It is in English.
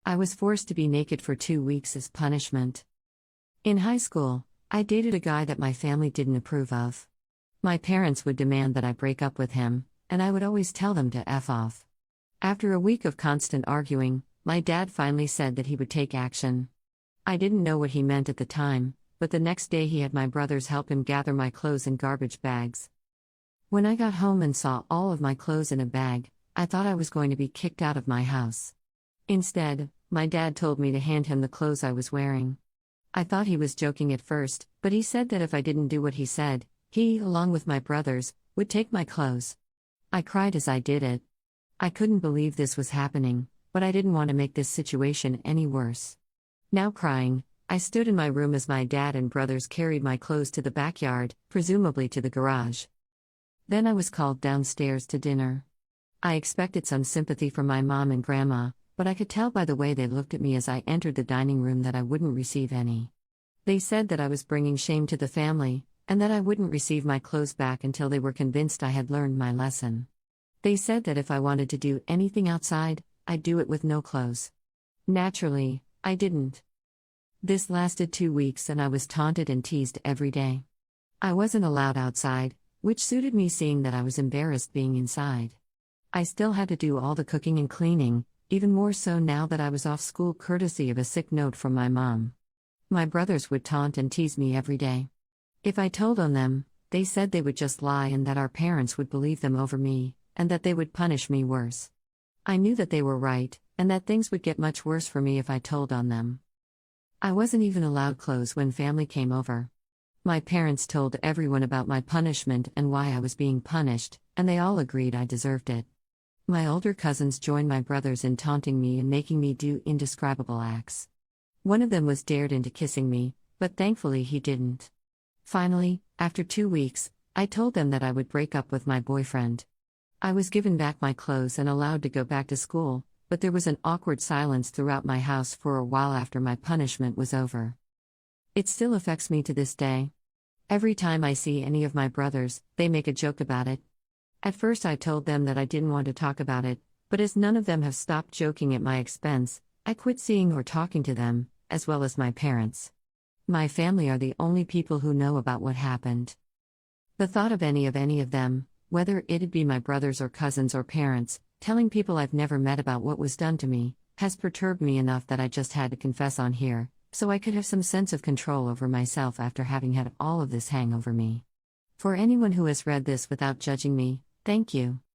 I was forced to be naked for 2 weeks as punishment. In high school, I dated a guy that my family didn't approve of. My parents would demand that I break up with him, and I would always tell them to F off. After a week of constant arguing, my dad finally said that he would take action. I didn't know what he meant at the time, but the next day he had my brothers help him gather my clothes in garbage bags. When I got home and saw all of my clothes in a bag, I thought I was going to be kicked out of my house. Instead, my dad told me to hand him the clothes I was wearing. I thought he was joking at first, but he said that if I didn't do what he said, he, along with my brothers, would take my clothes. I cried as I did it. I couldn't believe this was happening, but I didn't want to make this situation any worse. Now crying, I stood in my room as my dad and brothers carried my clothes to the backyard, presumably to the garage. Then I was called downstairs to dinner. I expected some sympathy from my mom and grandma, but I could tell by the way they looked at me as I entered the dining room that I wouldn't receive any. They said that I was bringing shame to the family, and that I wouldn't receive my clothes back until they were convinced I had learned my lesson. They said that if I wanted to do anything outside, I'd do it with no clothes. Naturally, I didn't. This lasted 2 weeks and I was taunted and teased every day. I wasn't allowed outside, which suited me seeing that I was embarrassed being inside. I still had to do all the cooking and cleaning, even more so now that I was off school courtesy of a sick note from my mom. My brothers would taunt and tease me every day. If I told on them, they said they would just lie and that our parents would believe them over me, and that they would punish me worse. I knew that they were right, and that things would get much worse for me if I told on them. I wasn't even allowed clothes when family came over. My parents told everyone about my punishment and why I was being punished, and they all agreed I deserved it. My older cousins joined my brothers in taunting me and making me do indescribable acts. One of them was dared into kissing me, but thankfully he didn't. Finally, after 2 weeks, I told them that I would break up with my boyfriend. I was given back my clothes and allowed to go back to school, but there was an awkward silence throughout my house for a while after my punishment was over. It still affects me to this day. Every time I see any of my brothers, they make a joke about it. At first I told them that I didn't want to talk about it, but as none of them have stopped joking at my expense, I quit seeing or talking to them, as well as my parents. My family are the only people who know about what happened. The thought of any of them, whether it'd be my brothers or cousins or parents, telling people I've never met about what was done to me, has perturbed me enough that I just had to confess on here, so I could have some sense of control over myself after having had all of this hang over me. For anyone who has read this without judging me, thank you.